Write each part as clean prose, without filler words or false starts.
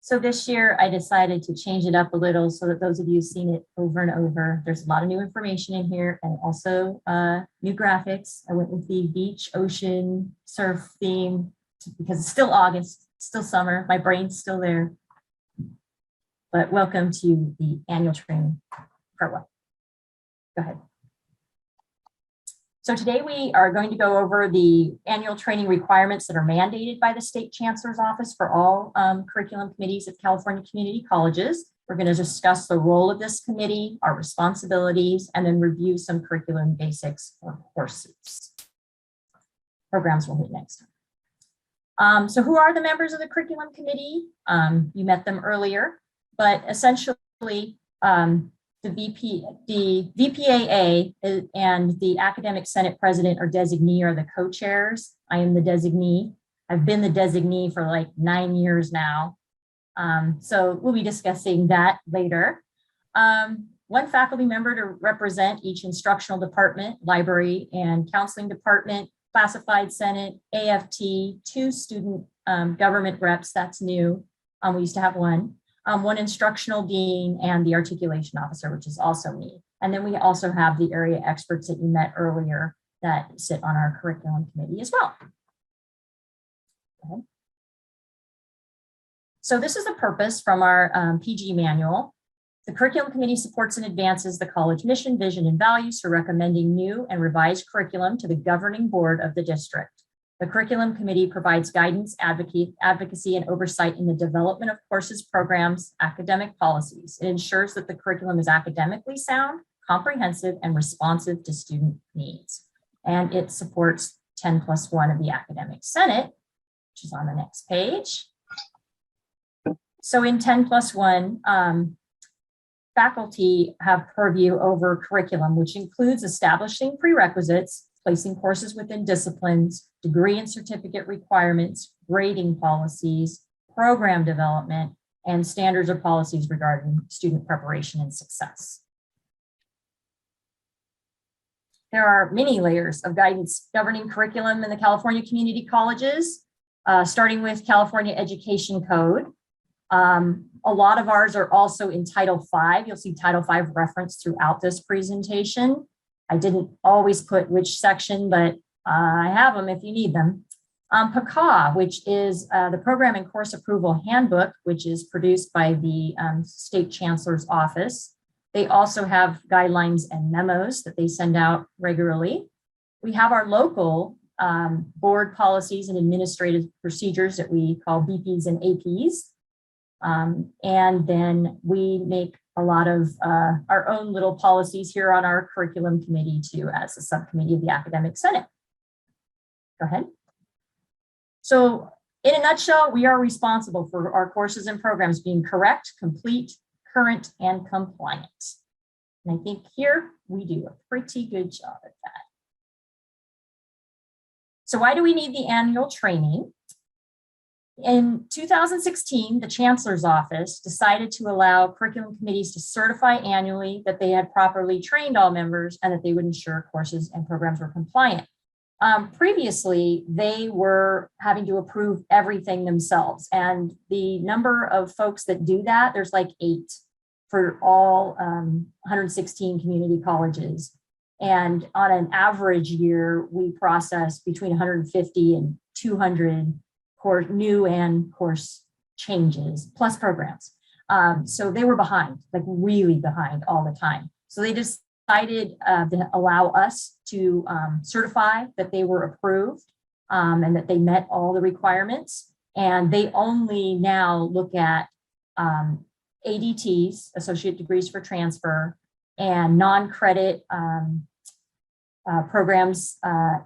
So this year I decided to change it up a little so that those of you who've seen it over and over, there's a lot of new information in here and also new graphics. I went with the beach, ocean, surf theme because it's still August, still summer, my brain's still there. But welcome to the annual training, part one. Go ahead. So today we are going to go over the annual training requirements that are mandated by the State Chancellor's Office for all curriculum committees at California community colleges. We're going to discuss the role of this committee, our responsibilities, and then review some curriculum basics for courses. Programs we'll hit next time. So who are the members of the curriculum committee? You met them earlier, but essentially the VPAA and the Academic Senate President or designee are the co-chairs. I am the designee. I've been the designee for like 9 years now. So we'll be discussing that later. One faculty member to represent each instructional department, library and counseling department, classified senate, AFT, 2 student government reps, that's new. We used to have one. One instructional dean and the articulation officer, which is also me. And then we also have the area experts that you met earlier that sit on our curriculum committee as well. Okay. So this is the purpose from our PG manual. The curriculum committee supports and advances the college mission, vision, and values for recommending new and revised curriculum to the governing board of the district. The curriculum committee provides guidance, advocacy, and oversight in the development of courses, programs, academic policies. It ensures that the curriculum is academically sound, comprehensive, and responsive to student needs. And it supports 10+1 of the Academic Senate, which is on the next page. So in 10+1, faculty have purview over curriculum, which includes establishing prerequisites, placing courses within disciplines, degree and certificate requirements, grading policies, program development, and standards or policies regarding student preparation and success. There are many layers of guidance governing curriculum in the California community colleges, starting with California Education Code. A lot of ours are also in Title V. You'll see Title V referenced throughout this presentation. I didn't always put which section, but I have them if you need them. PACA, which is the Program and Course Approval Handbook, which is produced by the State Chancellor's Office. They also have guidelines and memos that they send out regularly. We have our local board policies and administrative procedures that we call BPs and APs. And then we make a lot of our own little policies here on our curriculum committee too, as a subcommittee of the Academic Senate. Go ahead. So in a nutshell, we are responsible for our courses and programs being correct, complete, current, and compliant. And I think here we do a pretty good job at that. So why do we need the annual training? In 2016, the Chancellor's Office decided to allow curriculum committees to certify annually that they had properly trained all members and that they would ensure courses and programs were compliant. Previously, they were having to approve everything themselves, and the number of folks that do that, there's like 8 for all 116 community colleges. And on an average year, we process between 150 and 200 new and course changes plus programs. So they were behind, like really behind all the time. So they decided to allow us to certify that they were approved and that they met all the requirements. And they only now look at ADTs, associate degrees for transfer, and non-credit programs that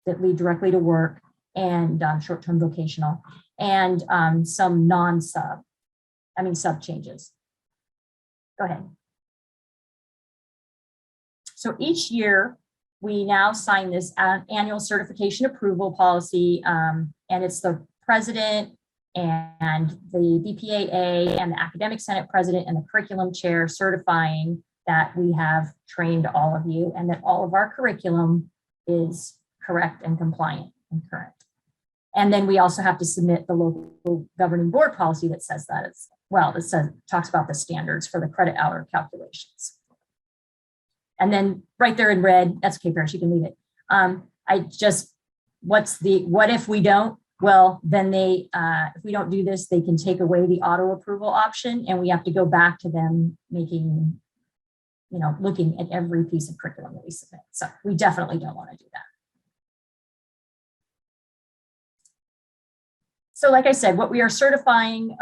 lead directly to work, and short-term vocational, and some sub changes. Go ahead. So each year, we now sign this annual certification approval policy, and it's the president and the BPAA and the Academic Senate president and the curriculum chair certifying that we have trained all of you and that all of our curriculum is correct and compliant and current. And then we also have to submit the local governing board policy that says that as well. That says, talks about the standards for the credit hour calculations. And then right there in red, that's okay, Paris, you can leave it. What if we don't? Well, then if we don't do this, they can take away the auto approval option, and we have to go back to them looking at every piece of curriculum that we submit. So we definitely don't want to do that. So like I said, what we are certifying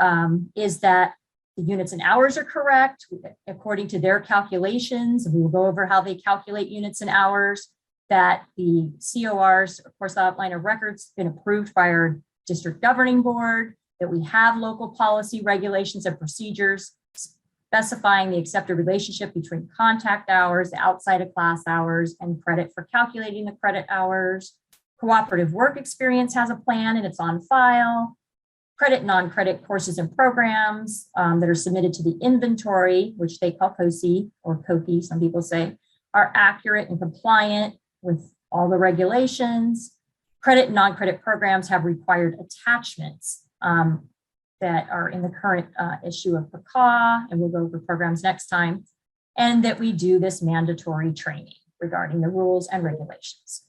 is that the units and hours are correct according to their calculations. We will go over how they calculate units and hours, that the CORs, of course, the outline of records, been approved by our district governing board, that we have local policy regulations and procedures specifying the accepted relationship between contact hours, outside of class hours, and credit for calculating the credit hours. Cooperative work experience has a plan and it's on file. Credit and non-credit courses and programs that are submitted to the inventory, which they call COSI or COKI, some people say, are accurate and compliant with all the regulations. Credit and non-credit programs have required attachments that are in the current issue of PCAW, and we'll go over programs next time, and that we do this mandatory training regarding the rules and regulations.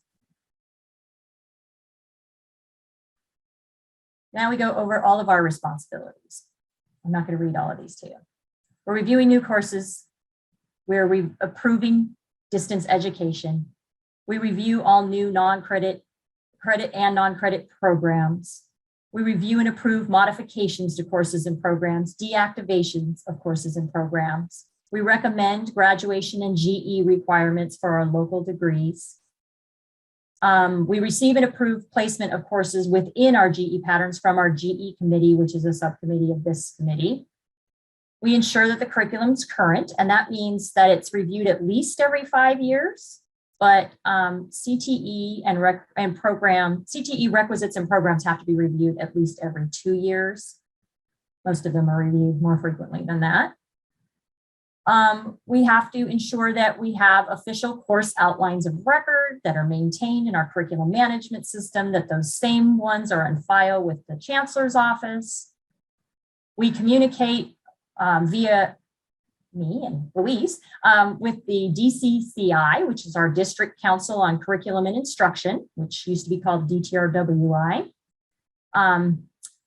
Now we go over all of our responsibilities. I'm not going to read all of these to you. We're reviewing new courses. We're approving distance education. We review all new non-credit, credit and non-credit programs. We review and approve modifications to courses and programs, deactivations of courses and programs. We recommend graduation and GE requirements for our local degrees. We receive and approve placement of courses within our GE patterns from our GE committee, which is a subcommittee of this committee. We ensure that the curriculum is current, and that means that it's reviewed at least every 5 years, but CTE CTE requisites and programs have to be reviewed at least every 2 years. Most of them are reviewed more frequently than that. We have to ensure that we have official course outlines of record that are maintained in our curriculum management system, that those same ones are on file with the chancellor's office. We communicate via me and Louise with the DCCI, which is our District Council on Curriculum and Instruction, which used to be called DTRWI.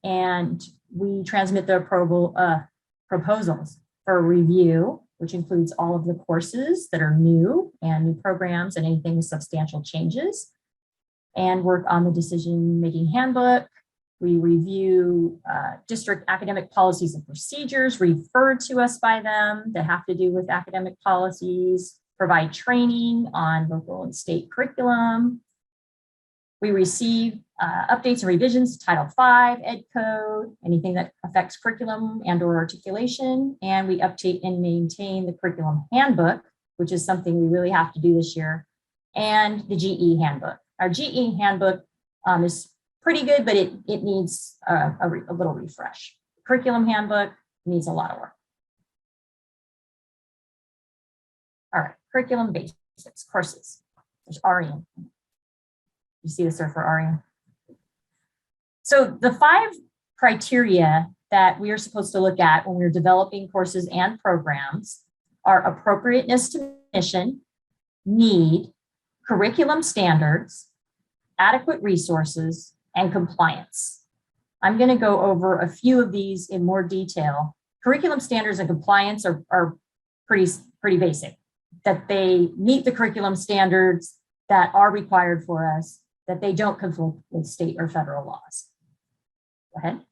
And we transmit the proposals for review, which includes all of the courses that are new and new programs and anything with substantial changes, and work on the decision-making handbook. We review district academic policies and procedures referred to us by them that have to do with academic policies, provide training on local and state curriculum. We receive updates and revisions to Title V, Ed Code, anything that affects curriculum and or articulation, and we update and maintain the curriculum handbook, which is something we really have to do this year, and the GE handbook. Our GE handbook is pretty good, but it needs a little refresh. Curriculum handbook needs a lot of work. All right, curriculum basics, courses. There's REM. You see this there for REM. So the 5 criteria that we are supposed to look at when we're developing courses and programs are appropriateness to mission, need, curriculum standards, adequate resources, and compliance. I'm going to go over a few of these in more detail. Curriculum standards and compliance are pretty basic, that they meet the curriculum standards that are required for us, that they don't conflict with state or federal laws. Go ahead.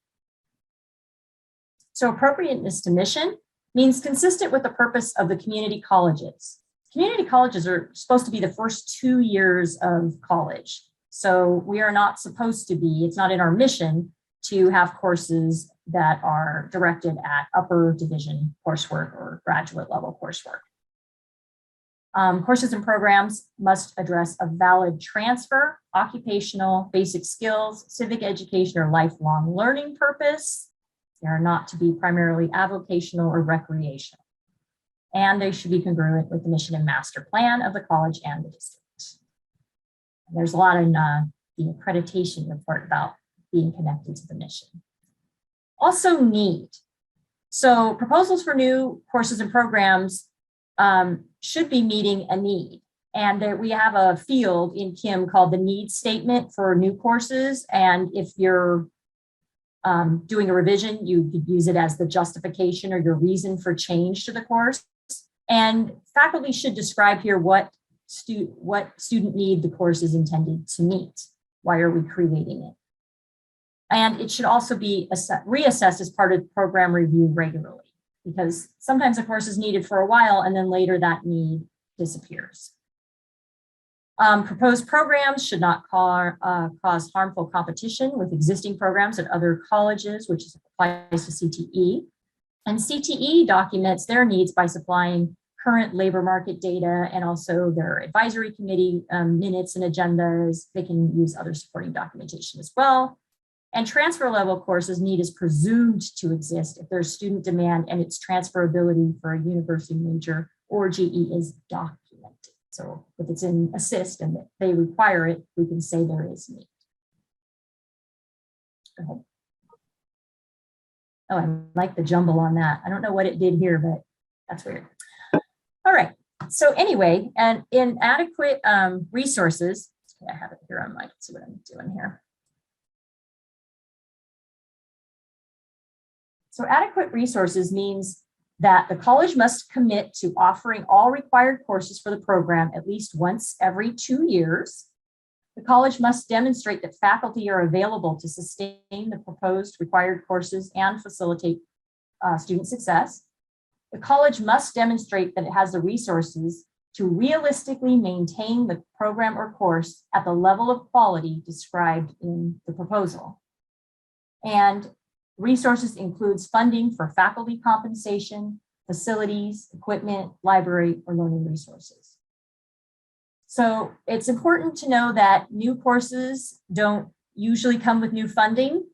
So appropriateness to mission means consistent with the purpose of the community colleges. Community colleges are supposed to be the first 2 years of college. So we are not supposed to be, it's not in our mission to have courses that are directed at upper division coursework or graduate level coursework. Courses and programs must address a valid transfer, occupational, basic skills, civic education, or lifelong learning purpose. They are not to be primarily avocational or recreational. And they should be congruent with the mission and master plan of the college and the district. There's a lot in the accreditation report about being connected to the mission. Also need. So proposals for new courses and programs should be meeting a need. And we have a field in KIM called the need statement for new courses. And if you're doing a revision, you could use it as the justification or your reason for change to the course. And faculty should describe here what student need the course is intended to meet. Why are we creating it? And it should also be reassessed as part of program review regularly, because sometimes a course is needed for a while and then later that need disappears. Proposed programs should not cause harmful competition with existing programs at other colleges, which applies to CTE. And CTE documents their needs by supplying current labor market data and also their advisory committee minutes and agendas. They can use other supporting documentation as well. And transfer level courses need is presumed to exist if there's student demand and its transferability for a university major or GE is documented. So if it's in assist and they require it, we can say there is need. Go ahead. Oh, I like the jumble on that. I don't know what it did here, but that's weird. All right. So anyway, and inadequate resources, I have it here on my, let's see what I'm doing here. So adequate resources means that the college must commit to offering all required courses for the program at least once every 2 years. The college must demonstrate that faculty are available to sustain the proposed required courses and facilitate student success. The college must demonstrate that it has the resources to realistically maintain the program or course at the level of quality described in the proposal. And resources includes funding for faculty compensation, facilities, equipment, library, or learning resources. So it's important to know that new courses don't usually come with new funding.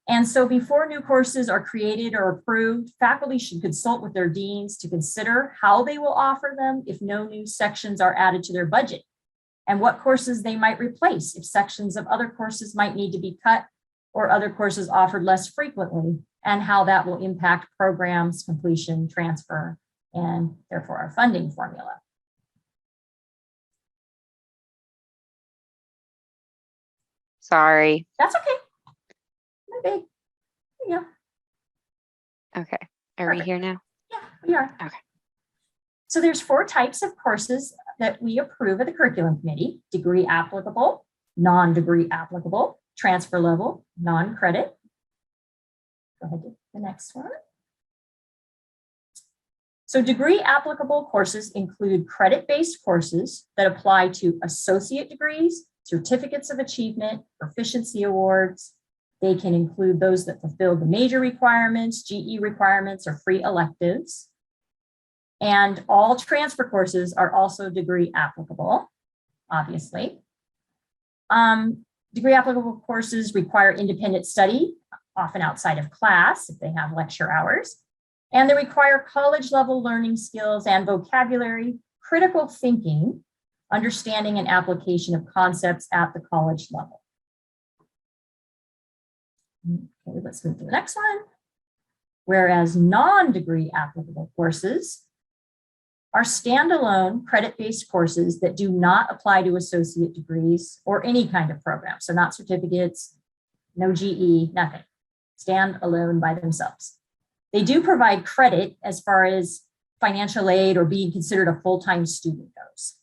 And so before new courses are created or approved, faculty should consult with their deans to consider how they will offer them if no new sections are added to their budget, and what courses they might replace if sections of other courses might need to be cut or other courses offered less frequently, and how that will impact programs, completion, transfer, and therefore our funding formula. Sorry. That's okay. No big. Yeah. Okay. Are we here now? Yeah, we are. Okay. So there's 4 types of courses that we approve at the curriculum committee: degree applicable, non-degree applicable, transfer level, non-credit. Go ahead to the next one. So degree applicable courses include credit-based courses that apply to associate degrees, certificates of achievement, proficiency awards. They can include those that fulfill the major requirements, GE requirements, or free electives. And all transfer courses are also degree applicable, obviously. Degree applicable courses require independent study, often outside of class if they have lecture hours. And they require college level learning skills and vocabulary, critical thinking, understanding and application of concepts at the college level. Okay, let's move to the next one. Whereas non-degree applicable courses are standalone credit-based courses that do not apply to associate degrees or any kind of program. So not certificates, no GE, nothing. Stand alone by themselves. They do provide credit as far as financial aid or being considered a full-time student goes.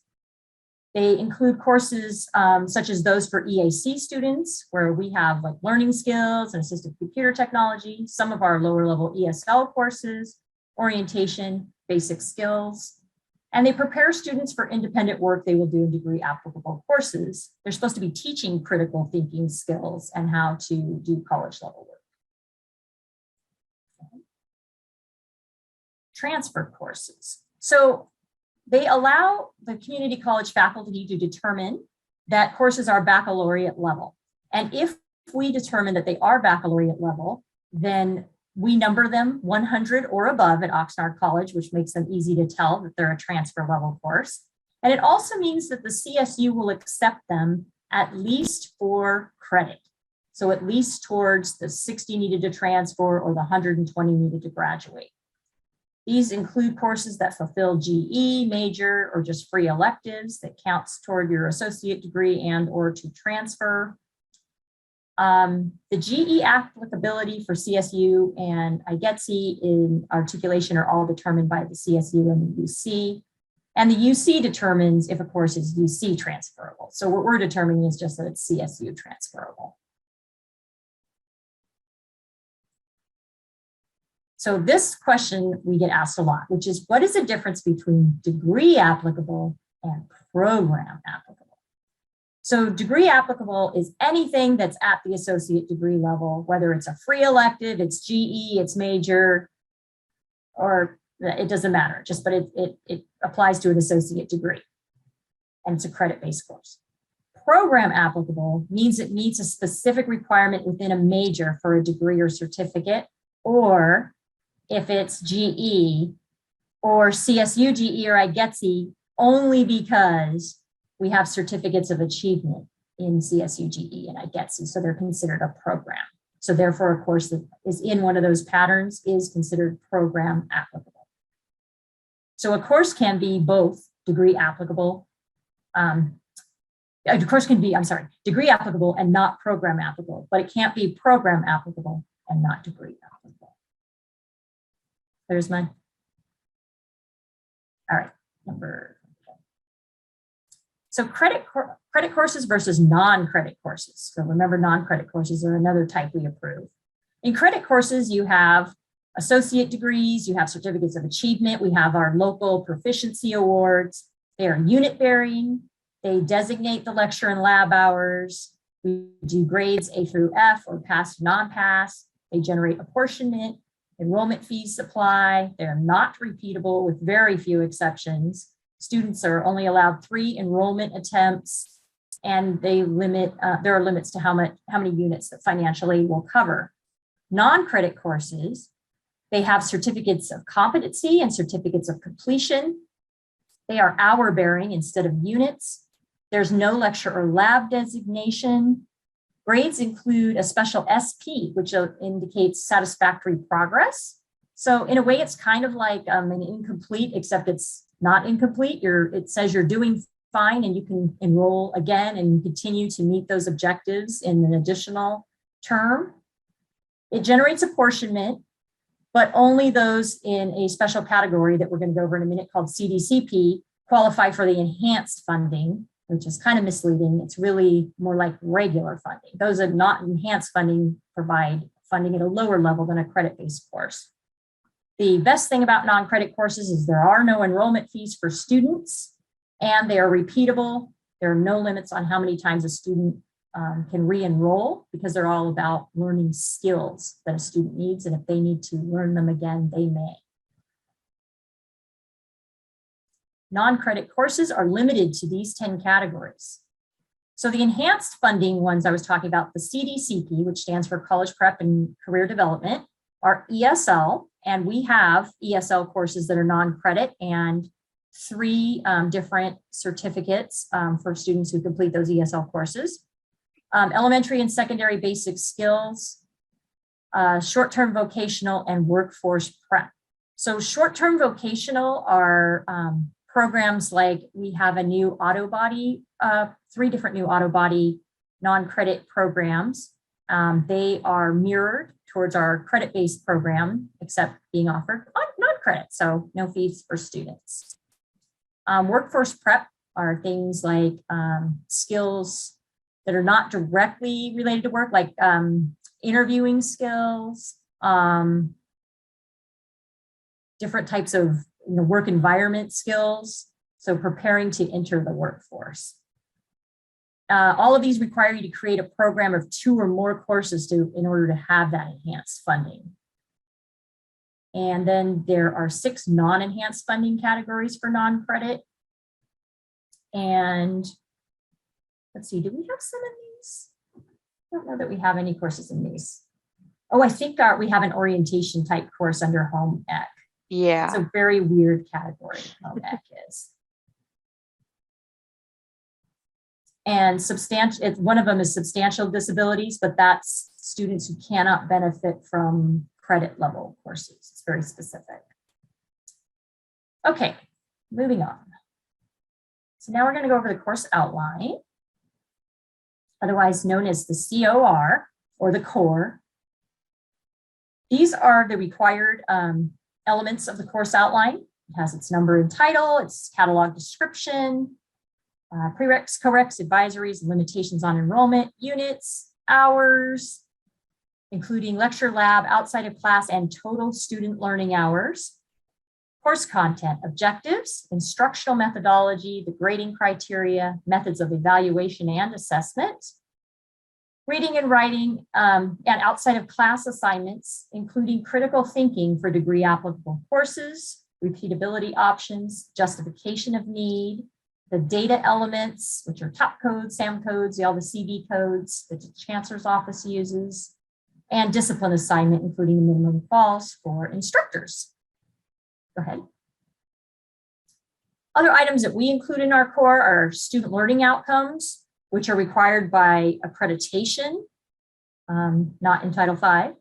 They include courses such as those for EAC students, where we have like learning skills and assistive computer technology, some of our lower level ESL courses, orientation, basic skills. And they prepare students for independent work they will do in degree applicable courses. They're supposed to be teaching critical thinking skills and how to do college level work. Transfer courses. So they allow the community college faculty to determine that courses are baccalaureate level. And if we determine that they are baccalaureate level, then we number them 100 or above at Oxnard College, which makes them easy to tell that they're a transfer level course. And it also means that the CSU will accept them at least for credit. So at least towards the 60 needed to transfer or the 120 needed to graduate. These include courses that fulfill GE, major, or just free electives that counts toward your associate degree and or to transfer. The GE applicability for CSU and IGETC in articulation are all determined by the CSU and the UC. And the UC determines if a course is UC transferable. So what we're determining is just that it's CSU transferable. So this question we get asked a lot, which is what is the difference between degree applicable and program applicable? So degree applicable is anything that's at the associate degree level, whether it's a free elective, it's GE, it's major, or it doesn't matter, just but it applies to an associate degree and it's a credit-based course. Program applicable means it meets a specific requirement within a major for a degree or certificate, or if it's GE or CSU, GE, or IGETC, only because we have certificates of achievement in CSU, GE, and IGETC, so they're considered a program. So therefore, a course that is in one of those patterns is considered program applicable. So a course can be both degree applicable, a course can be, degree applicable and not program applicable, but it can't be program applicable and not degree applicable. There's mine. All right, So credit courses versus non-credit courses. So remember, non-credit courses are another type we approve. In credit courses, you have associate degrees, you have certificates of achievement, we have our local proficiency awards. They are unit bearing, they designate the lecture and lab hours, we do grades A through F or pass, non-pass, they generate apportionment, enrollment fees apply, they're not repeatable with very few exceptions. Students are only allowed 3 enrollment attempts, and they limit, there are limits to how many units that financial aid will cover. Non-credit courses, they have certificates of competency and certificates of completion. They are hour bearing instead of units. There's no lecture or lab designation. Grades include a special SP, which indicates satisfactory progress. So in a way, it's kind of like an incomplete, except it's not incomplete. It says you're doing fine and you can enroll again and continue to meet those objectives in an additional term. It generates apportionment, but only those in a special category that we're going to go over in a minute called CDCP qualify for the enhanced funding, which is kind of misleading. It's really more like regular funding. Those that are not enhanced funding provide funding at a lower level than a credit-based course. The best thing about non-credit courses is there are no enrollment fees for students, and they are repeatable. There are no limits on how many times a student can re-enroll, because they're all about learning skills that a student needs, and if they need to learn them again, they may. Non-credit courses are limited to these 10 categories. So the enhanced funding ones I was talking about, the CDCP, which stands for College Prep and Career Development, are ESL, and we have ESL courses that are non-credit and 3 different certificates for students who complete those ESL courses. Elementary and secondary basic skills, short-term vocational, and workforce prep. So short-term vocational are programs like we have a new auto body, 3 different new auto body non-credit programs. They are mirrored towards our credit-based program, except being offered non-credit, so no fees for students. Workforce prep are things like skills that are not directly related to work, like interviewing skills, different types of work environment skills, so preparing to enter the workforce. All of these require you to create a program of 2 or more courses in order to have that enhanced funding. And then there are 6 non-enhanced funding categories for non-credit. And let's see, do we have some in these? I don't know that we have any courses in these. Oh, I think we have an orientation type course under home ec. Yeah. It's a very weird category, home ec is. And one of them is substantial disabilities, but that's students who cannot benefit from credit level courses. It's very specific. Okay, moving on. So now we're going to go over the course outline, otherwise known as the COR or the core. These are the required elements of the course outline. It has its number and title, its catalog description, prereqs, coreqs, advisories, and limitations on enrollment, units, hours, including lecture, lab, outside of class, and total student learning hours. Course content, objectives, instructional methodology, the grading criteria, methods of evaluation and assessment, reading and writing, and outside of class assignments, including critical thinking for degree applicable courses, repeatability options, justification of need, the data elements, which are top codes, SAM codes, all the CV codes that the Chancellor's Office uses, and discipline assignment, including the minimum falls for instructors. Go ahead. Other items that we include in our core are student learning outcomes, which are required by accreditation, not in Title V,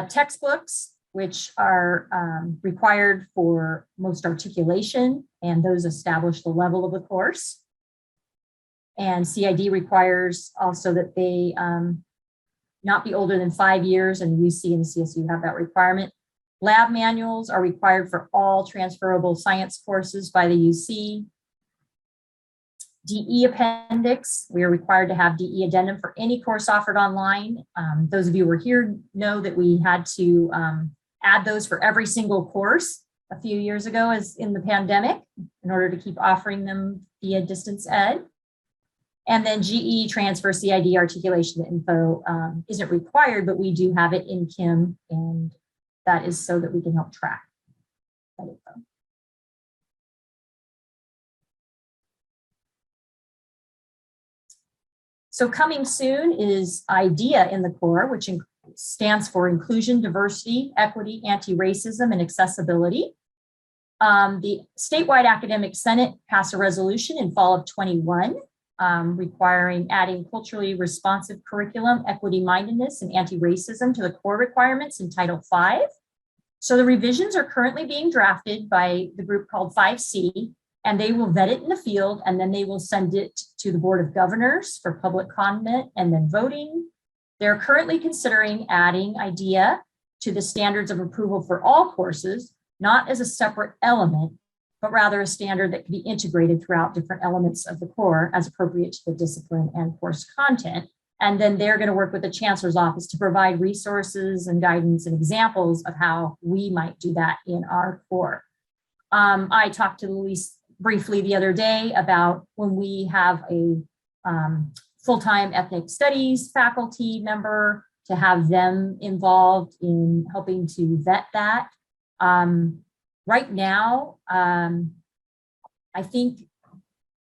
textbooks, which are required for most articulation, and those establish the level of the course. And CID requires also that they not be older than 5 years, and UC and CSU have that requirement. Lab manuals are required for all transferable science courses by the UC. DE appendix, we are required to have DE addendum for any course offered online. Those of you who were here know that we had to add those for every single course a few years ago as in the pandemic in order to keep offering them via distance ed. And then GE transfer CID articulation info isn't required, but we do have it in KIM, and that is so that we can help track that info. So coming soon is IDEA in the core, which stands for Inclusion, Diversity, Equity, Anti-Racism, and Accessibility. The statewide academic senate passed a resolution in fall of 21 requiring adding culturally responsive curriculum, equity mindedness, and anti-racism to the core requirements in Title V. So the revisions are currently being drafted by the group called 5C, and they will vet it in the field, and then they will send it to the Board of Governors for public comment and then voting. They're currently considering adding IDEA to the standards of approval for all courses, not as a separate element, but rather a standard that can be integrated throughout different elements of the core as appropriate to the discipline and course content. And then they're going to work with the Chancellor's Office to provide resources and guidance and examples of how we might do that in our core. I talked to Louise briefly the other day about when we have a full-time ethnic studies faculty member to have them involved in helping to vet that. Right now, I think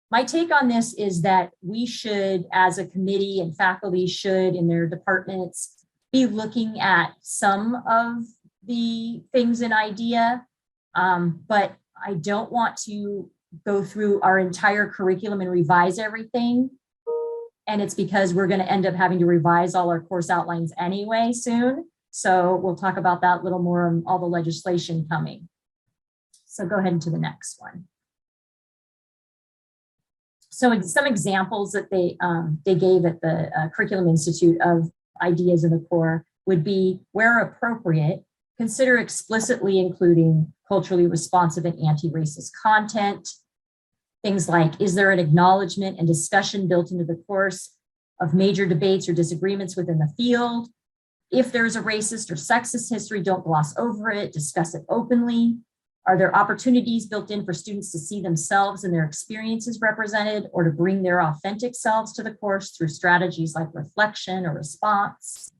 my take on this is that we should, as a committee and faculty should in their departments, be looking at some of the things in IDEA, but I don't want to go through our entire curriculum and revise everything. And it's because we're going to end up having to revise all our course outlines anyway soon. So we'll talk about that a little more on all the legislation coming. So go ahead to the next one. So some examples that they gave at the Curriculum Institute of ideas in the core would be, where appropriate, consider explicitly including culturally responsive and anti-racist content. Things like, is there an acknowledgement and discussion built into the course of major debates or disagreements within the field? If there's a racist or sexist history, don't gloss over it, discuss it openly. Are there opportunities built in for students to see themselves and their experiences represented, or to bring their authentic selves to the course through strategies like reflection or response?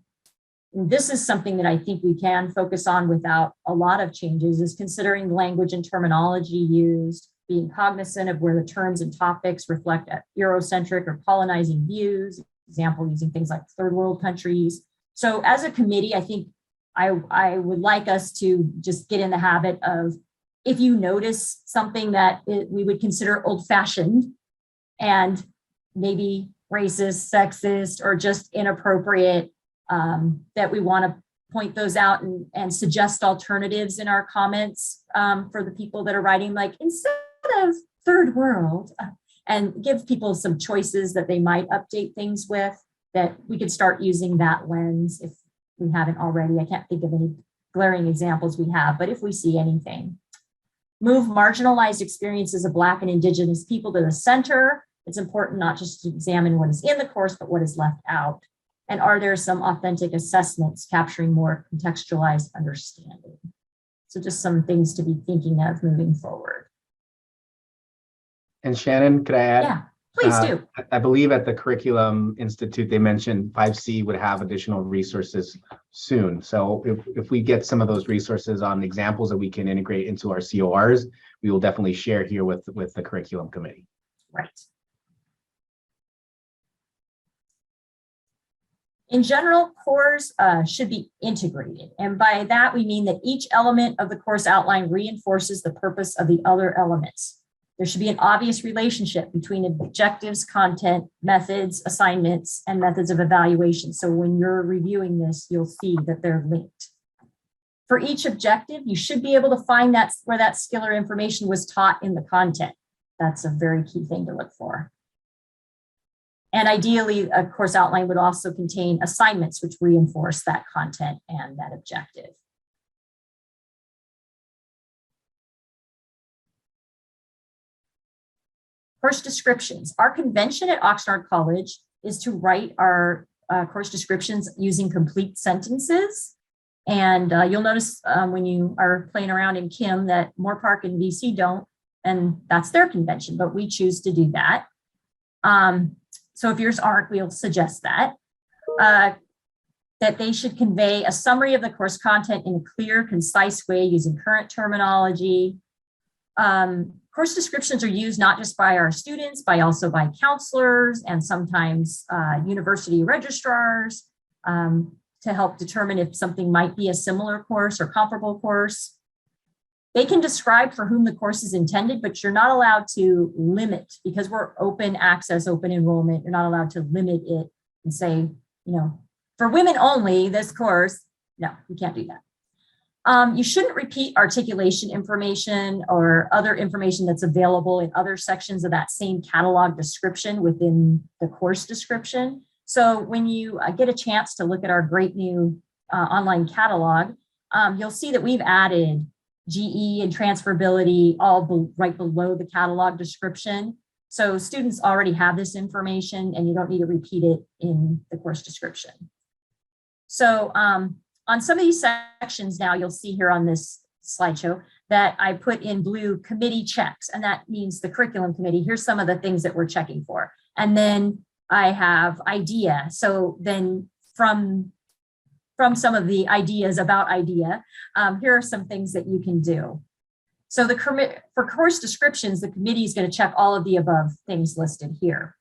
And this is something that I think we can focus on without a lot of changes, is considering language and terminology used, being cognizant of where the terms and topics reflect Eurocentric or colonizing views, example, using things like third world countries. So as a committee, I think I would like us to just get in the habit of, if you notice something that we would consider old-fashioned and maybe racist, sexist, or just inappropriate, that we want to point those out and suggest alternatives in our comments for the people that are writing, like instead of third world, and give people some choices that they might update things with, that we could start using that lens if we haven't already. I can't think of any glaring examples we have, but if we see anything. Move marginalized experiences of Black and Indigenous people to the center. It's important not just to examine what is in the course, but what is left out. And are there some authentic assessments capturing more contextualized understanding? So just some things to be thinking of moving forward. And Shannon, could I add? Yeah, please do. I believe at the Curriculum Institute, they mentioned 5C would have additional resources soon. So if we get some of those resources on examples that we can integrate into our CORs, we will definitely share here with the curriculum committee. Right. In general, cores should be integrated. And by that, we mean that each element of the course outline reinforces the purpose of the other elements. There should be an obvious relationship between objectives, content, methods, assignments, and methods of evaluation. So when you're reviewing this, you'll see that they're linked. For each objective, you should be able to find where that skill or information was taught in the content. That's a very key thing to look for. And ideally, a course outline would also contain assignments which reinforce that content and that objective. Course descriptions. Our convention at Oxnard College is to write our course descriptions using complete sentences. And you'll notice when you are playing around in Kim that Moorpark and VC don't, and that's their convention, but we choose to do that. So if yours aren't, we'll suggest that they should convey a summary of the course content in a clear, concise way using current terminology. Course descriptions are used not just by our students, but also by counselors and sometimes university registrars to help determine if something might be a similar course or comparable course. They can describe for whom the course is intended, but you're not allowed to limit, because we're open access, open enrollment. You're not allowed to limit it and say, for women only, this course. No, you can't do that. You shouldn't repeat articulation information or other information that's available in other sections of that same catalog description within the course description. So when you get a chance to look at our great new online catalog, you'll see that we've added GE and transferability all right below the catalog description. So students already have this information and you don't need to repeat it in the course description. So on some of these sections now, you'll see here on this slideshow that I put in blue committee checks, and that means the curriculum committee. Here's some of the things that we're checking for. And then I have idea. So then from some of the ideas about idea, here are some things that you can do. So for course descriptions, the committee is going to check all of the above things listed here.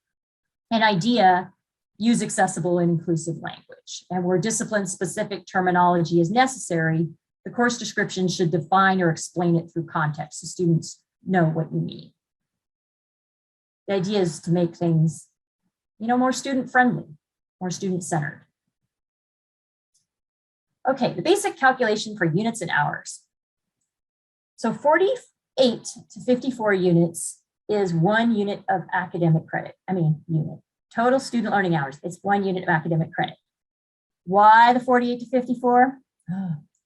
An idea, use accessible and inclusive language. And where discipline-specific terminology is necessary, the course description should define or explain it through context so students know what you mean. The idea is to make things, more student-friendly, more student-centered. Okay, the basic calculation for units and hours. So 48 to 54 units is 1 unit of academic credit. Total student learning hours. It's 1 unit of academic credit. Why the 48 to 54?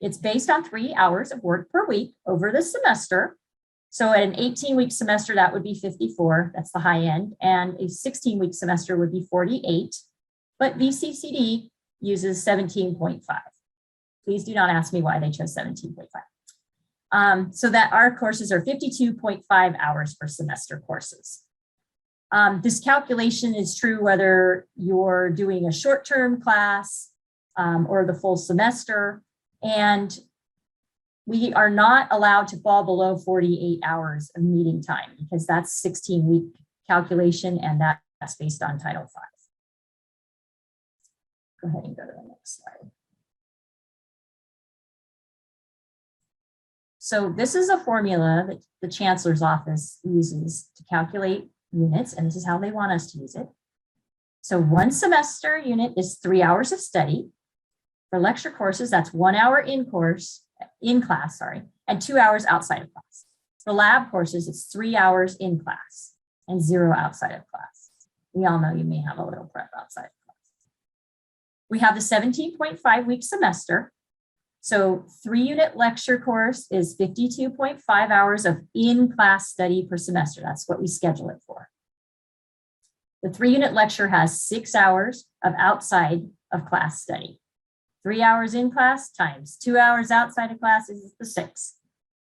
It's based on 3 hours of work per week over the semester. So at an 18-week semester, that would be 54. That's the high end. And a 16-week semester would be 48. But VCCD uses 17.5. Please do not ask me why they chose 17.5. So that our courses are 52.5 hours per semester courses. This calculation is true whether you're doing a short-term class or the full semester, and we are not allowed to fall below 48 hours of meeting time because that's 16-week calculation, and that's based on Title V. Go ahead and go to the next slide. So this is a formula that the Chancellor's office uses to calculate units, and this is how they want us to use it. So one semester unit is 3 hours of study. For lecture courses, that's 1 hour in class, and 2 hours outside of class. For lab courses, it's 3 hours in class and 0 outside of class. We all know you may have a little prep outside of class. We have the 17.5 week semester. So 3-unit lecture course is 52.5 hours of in-class study per semester. That's what we schedule it for. The 3-unit lecture has 6 hours of outside of class study. 3 hours in class times 2 hours outside of class is the 6.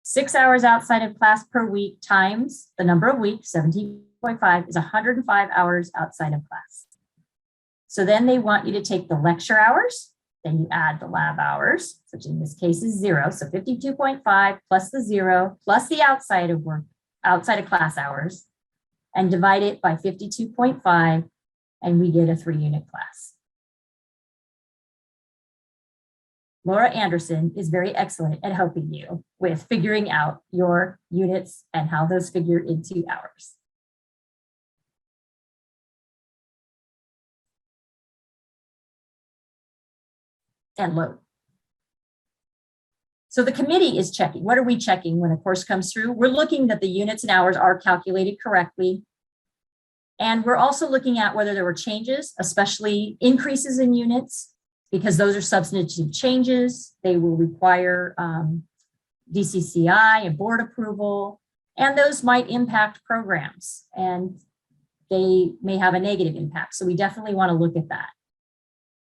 6 hours outside of class per week times the number of weeks, 17.5, is 105 hours outside of class. So then they want you to take the lecture hours, then you add the lab hours, which in this case is 0. So 52.5 plus the 0 plus the outside of class hours, and divide it by 52.5, and we get a 3-unit class. Laura Anderson is very excellent at helping you with figuring out your units and how those figure into hours. And load. So the committee is checking. What are we checking when a course comes through? We're looking that the units and hours are calculated correctly. And we're also looking at whether there were changes, especially increases in units, because those are substantive changes. They will require DCCI and board approval, and those might impact programs, and they may have a negative impact. So we definitely want to look at that.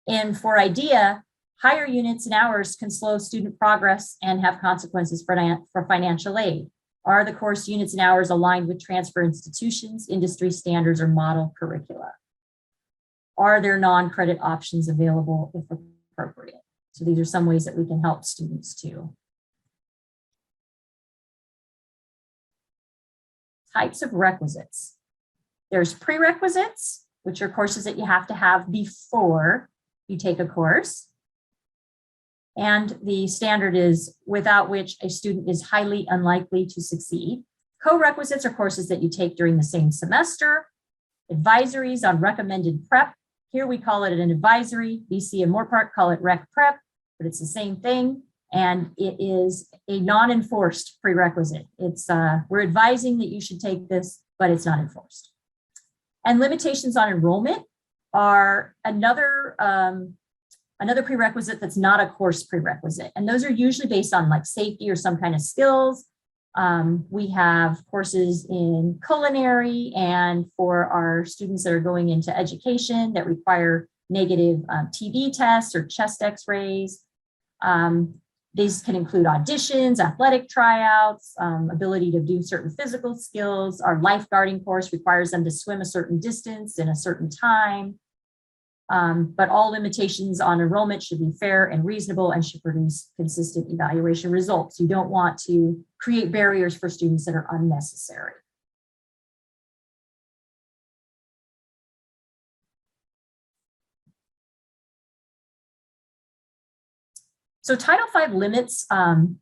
And for IDEA, higher units and hours can slow student progress and have consequences for financial aid. Are the course units and hours aligned with transfer institutions, industry standards, or model curricula? Are there non-credit options available if appropriate? So these are some ways that we can help students too. Types of requisites. There's prerequisites, which are courses that you have to have before you take a course. And the standard is without which a student is highly unlikely to succeed. Co-requisites are courses that you take during the same semester. Advisories on recommended prep. Here we call it an advisory. BC and Moorpark call it rec prep, but it's the same thing. And it is a non-enforced prerequisite. It's we're advising that you should take this, but it's not enforced. And limitations on enrollment are another prerequisite that's not a course prerequisite. And those are usually based on like safety or some kind of skills. We have courses in culinary and for our students that are going into education that require negative TB tests or chest x-rays. These can include auditions, athletic tryouts, ability to do certain physical skills. Our lifeguarding course requires them to swim a certain distance in a certain time. But all limitations on enrollment should be fair and reasonable and should produce consistent evaluation results. You don't want to create barriers for students that are unnecessary. So Title V limits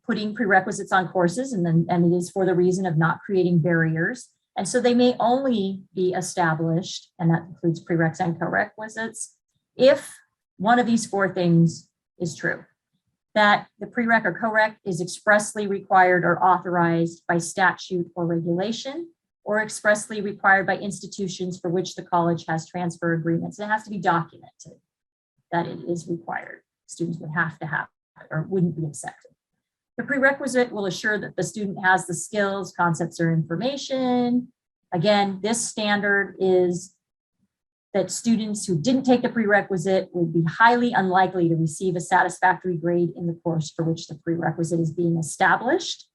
putting prerequisites on courses, and it is for the reason of not creating barriers. And so they may only be established, and that includes prereqs and co-requisites, if one of these 4 things is true. That the prereq or co-req is expressly required or authorized by statute or regulation, or expressly required by institutions for which the college has transfer agreements. It has to be documented that it is required. Students would have to have it or wouldn't be accepted. The prerequisite will assure that the student has the skills, concepts, or information. Again, this standard is that students who didn't take the prerequisite would be highly unlikely to receive a satisfactory grade in the course for which the prerequisite is being established.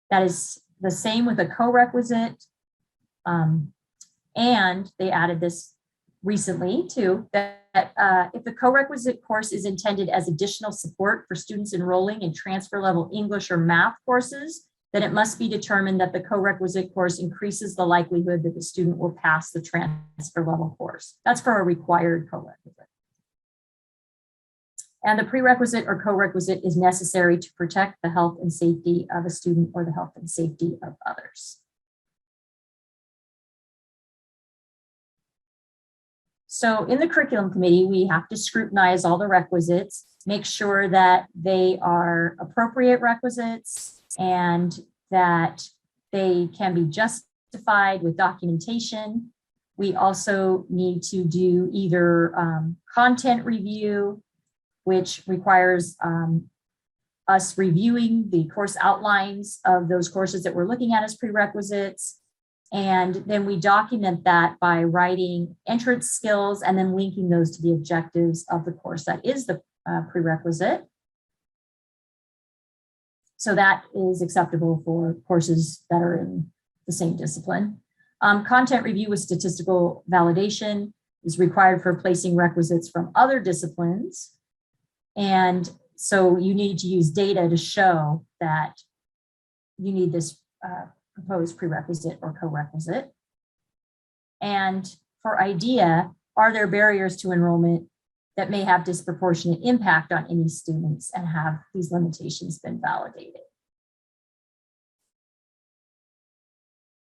That is the same with a co-requisite. And they added this recently too, that if the co-requisite course is intended as additional support for students enrolling in transfer level English or math courses, then it must be determined that the co-requisite course increases the likelihood that the student will pass the transfer level course. That's for a required co-requisite. And the prerequisite or co-requisite is necessary to protect the health and safety of a student or the health and safety of others. So in the curriculum committee, we have to scrutinize all the requisites, make sure that they are appropriate requisites and that they can be justified with documentation. We also need to do either content review, which requires us reviewing the course outlines of those courses that we're looking at as prerequisites. And then we document that by writing entrance skills and then linking those to the objectives of the course that is the prerequisite. So that is acceptable for courses that are in the same discipline. Content review with statistical validation is required for placing requisites from other disciplines. And so you need to use data to show that you need this proposed prerequisite or co-requisite. And for IDEA, are there barriers to enrollment that may have disproportionate impact on any students, and have these limitations been validated?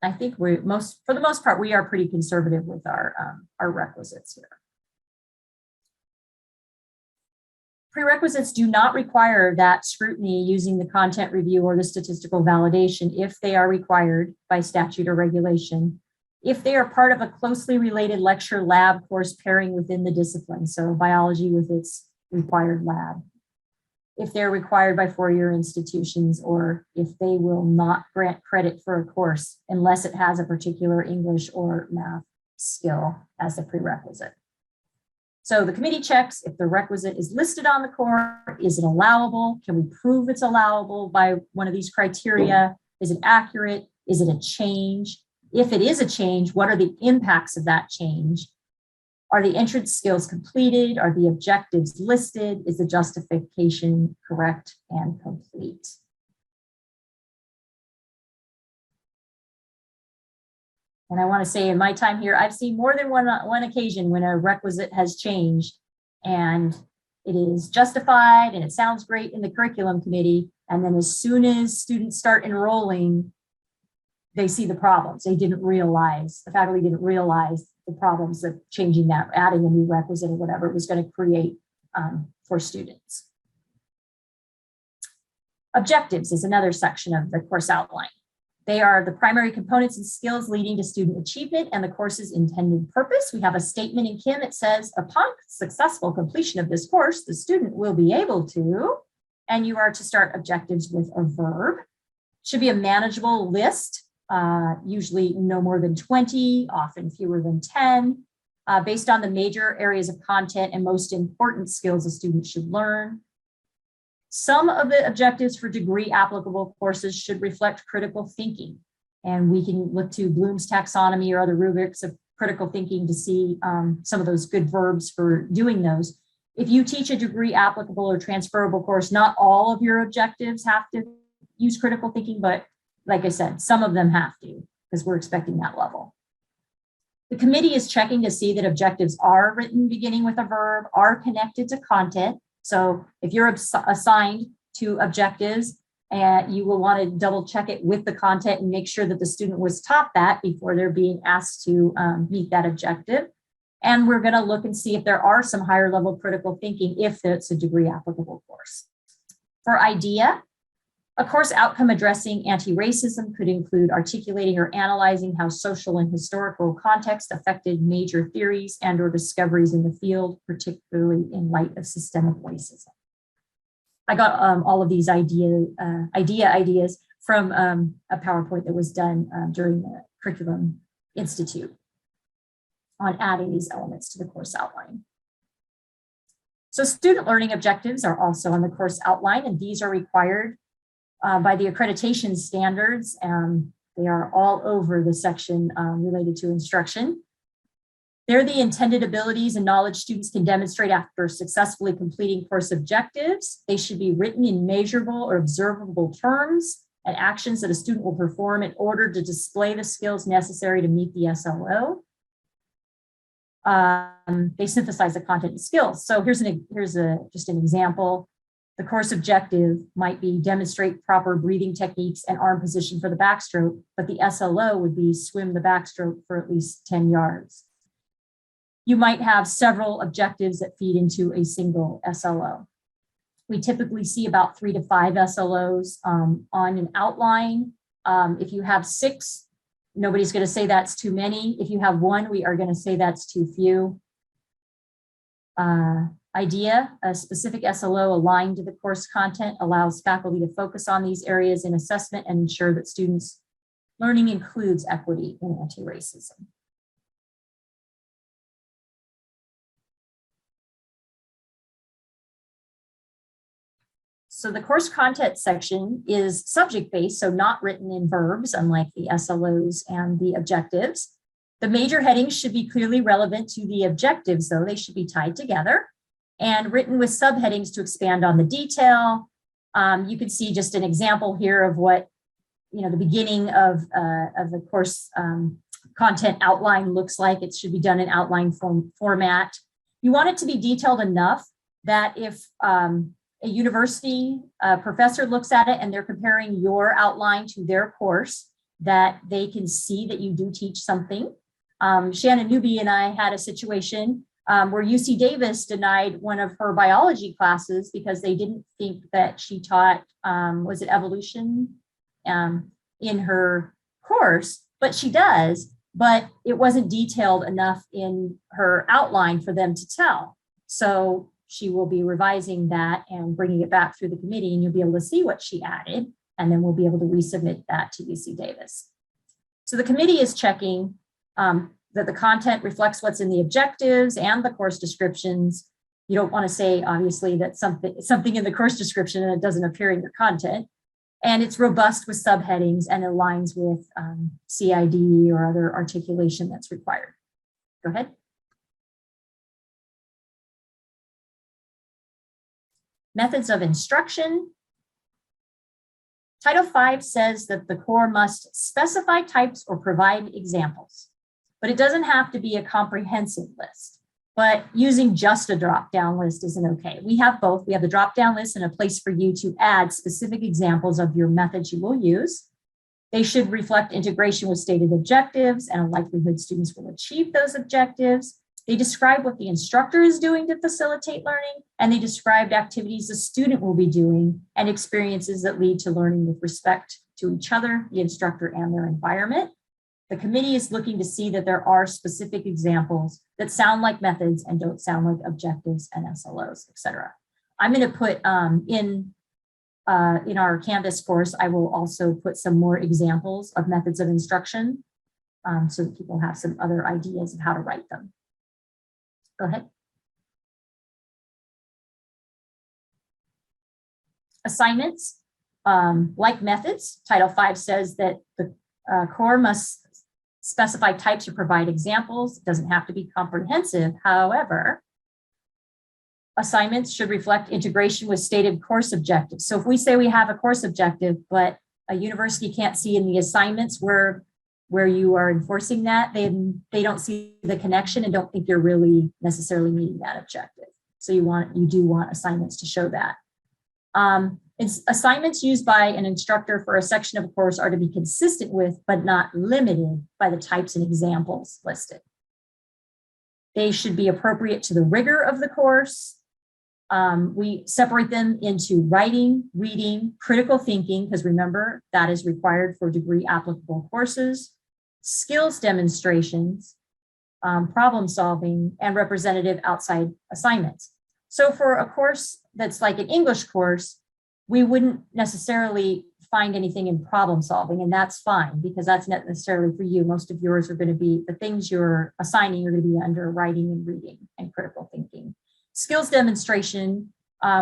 I think for the most part, we are pretty conservative with our requisites here. Prerequisites do not require that scrutiny using the content review or the statistical validation if they are required by statute or regulation, if they are part of a closely related lecture lab course pairing within the discipline, so biology with its required lab, if they're required by four-year institutions, or if they will not grant credit for a course unless it has a particular English or math skill as a prerequisite. So the committee checks if the requisite is listed on the course. Is it allowable? Can we prove it's allowable by one of these criteria? Is it accurate? Is it a change? If it is a change, what are the impacts of that change? Are the entrance skills completed? Are the objectives listed? Is the justification correct and complete? And I want to say in my time here, I've seen more than one occasion when a requisite has changed and it is justified and it sounds great in the curriculum committee. And then as soon as students start enrolling, they see the problems. The faculty didn't realize the problems of changing that, adding a new requisite or whatever it was going to create for students. Objectives is another section of the course outline. They are the primary components and skills leading to student achievement and the course's intended purpose. We have a statement in Kim that says, upon successful completion of this course, the student will be able to, and you are to start objectives with a verb. Should be a manageable list, usually no more than 20, often fewer than 10, based on the major areas of content and most important skills a student should learn. Some of the objectives for degree applicable courses should reflect critical thinking. And we can look to Bloom's taxonomy or other rubrics of critical thinking to see some of those good verbs for doing those. If you teach a degree applicable or transferable course, not all of your objectives have to use critical thinking, but like I said, some of them have to, because we're expecting that level. The committee is checking to see that objectives are written beginning with a verb, are connected to content. So if you're assigned to objectives, and you will want to double check it with the content and make sure that the student was taught that before they're being asked to meet that objective. And we're going to look and see if there are some higher level critical thinking if it's a degree applicable course. For IDEA, a course outcome addressing anti-racism could include articulating or analyzing how social and historical context affected major theories and or discoveries in the field, particularly in light of systemic racism. I got all of these ideas from a PowerPoint that was done during the Curriculum Institute on adding these elements to the course outline. So student learning objectives are also on the course outline, and these are required by the accreditation standards. They are all over the section related to instruction. They're the intended abilities and knowledge students can demonstrate after successfully completing course objectives. They should be written in measurable or observable terms and actions that a student will perform in order to display the skills necessary to meet the SLO. They synthesize the content and skills. So here's just an example. The course objective might be demonstrate proper breathing techniques and arm position for the backstroke, but the SLO would be swim the backstroke for at least 10 yards. you might have several objectives that feed into a single SLO. We typically see about 3 to 5 SLOs on an outline. If you have 6, nobody's going to say that's too many. If you have 1, we are going to say that's too few. Idea, a specific SLO aligned to the course content allows faculty to focus on these areas in assessment and ensure that students' learning includes equity and anti-racism. So the course content section is subject-based, so not written in verbs, unlike the SLOs and the objectives. The major headings should be clearly relevant to the objectives, though. They should be tied together and written with subheadings to expand on the detail. You can see just an example here of what, the beginning of the course content outline looks like. It should be done in outline format. You want it to be detailed enough that if a university professor looks at it and they're comparing your outline to their course, that they can see that you do teach something. Shannon Newby and I had a situation where UC Davis denied one of her biology classes because they didn't think that she taught, was it evolution in her course, but she does, but it wasn't detailed enough in her outline for them to tell. So she will be revising that and bringing it back through the committee, and you'll be able to see what she added, and then we'll be able to resubmit that to UC Davis. So the committee is checking that the content reflects what's in the objectives and the course descriptions. You don't want to say, obviously, that something in the course description and it doesn't appear in your content. And it's robust with subheadings and aligns with CID or other articulation that's required. Go ahead. Methods of instruction. Title V says that the core must specify types or provide examples, but it doesn't have to be a comprehensive list. But using just a drop-down list isn't okay. We have both. We have the drop-down list and a place for you to add specific examples of your methods you will use. They should reflect integration with stated objectives and a likelihood students will achieve those objectives. They describe what the instructor is doing to facilitate learning, and they described activities the student will be doing and experiences that lead to learning with respect to each other, the instructor, and their environment. The committee is looking to see that there are specific examples that sound like methods and don't sound like objectives and SLOs, et cetera. I'm going to put in our Canvas course, I will also put some more examples of methods of instruction so that people have some other ideas of how to write them. Go ahead. Assignments, like methods, Title V says that the core must specify types or provide examples. It doesn't have to be comprehensive. However, assignments should reflect integration with stated course objectives. So if we say we have a course objective, but a university can't see in the assignments where you are enforcing that, they don't see the connection and don't think you're really necessarily meeting that objective. So you do want assignments to show that. Assignments used by an instructor for a section of a course are to be consistent with, but not limited by the types and examples listed. They should be appropriate to the rigor of the course. We separate them into writing, reading, critical thinking, because remember, that is required for degree applicable courses, skills demonstrations, problem solving, and representative outside assignments. So for a course that's like an English course, we wouldn't necessarily find anything in problem solving, and that's fine because that's not necessarily for you. Most of yours are going to be the things you're assigning are going to be under writing and reading and critical thinking. Skills demonstration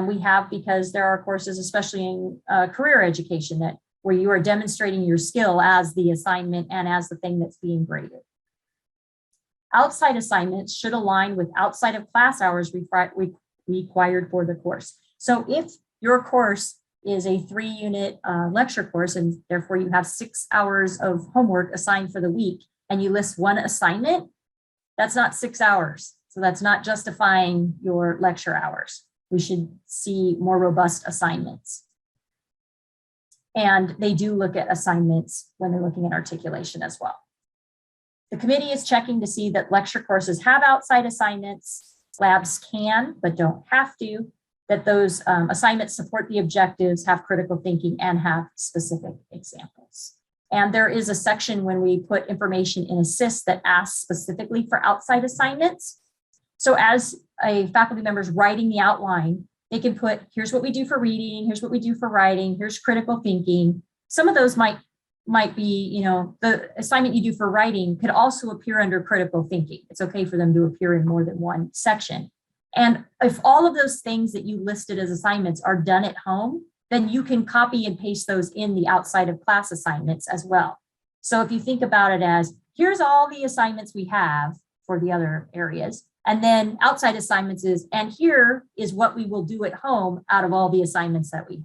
we have because there are courses, especially in career education, that where you are demonstrating your skill as the assignment and as the thing that's being graded. Outside assignments should align with outside of class hours required for the course. So if your course is a 3-unit lecture course, and therefore you have 6 hours of homework assigned for the week, and you list one assignment, that's not 6 hours. So that's not justifying your lecture hours. We should see more robust assignments. And they do look at assignments when they're looking at articulation as well. The committee is checking to see that lecture courses have outside assignments. Labs can, but don't have to, that those assignments support the objectives, have critical thinking, and have specific examples. And there is a section when we put information in assist that asks specifically for outside assignments. So as a faculty member is writing the outline, they can put, here's what we do for reading, here's what we do for writing, here's critical thinking. Some of those might be, the assignment you do for writing could also appear under critical thinking. It's okay for them to appear in more than one section. And if all of those things that you listed as assignments are done at home, then you can copy and paste those in the outside of class assignments as well. So if you think about it as, here's all the assignments we have for the other areas, and then outside assignments is, and here is what we will do at home out of all the assignments that we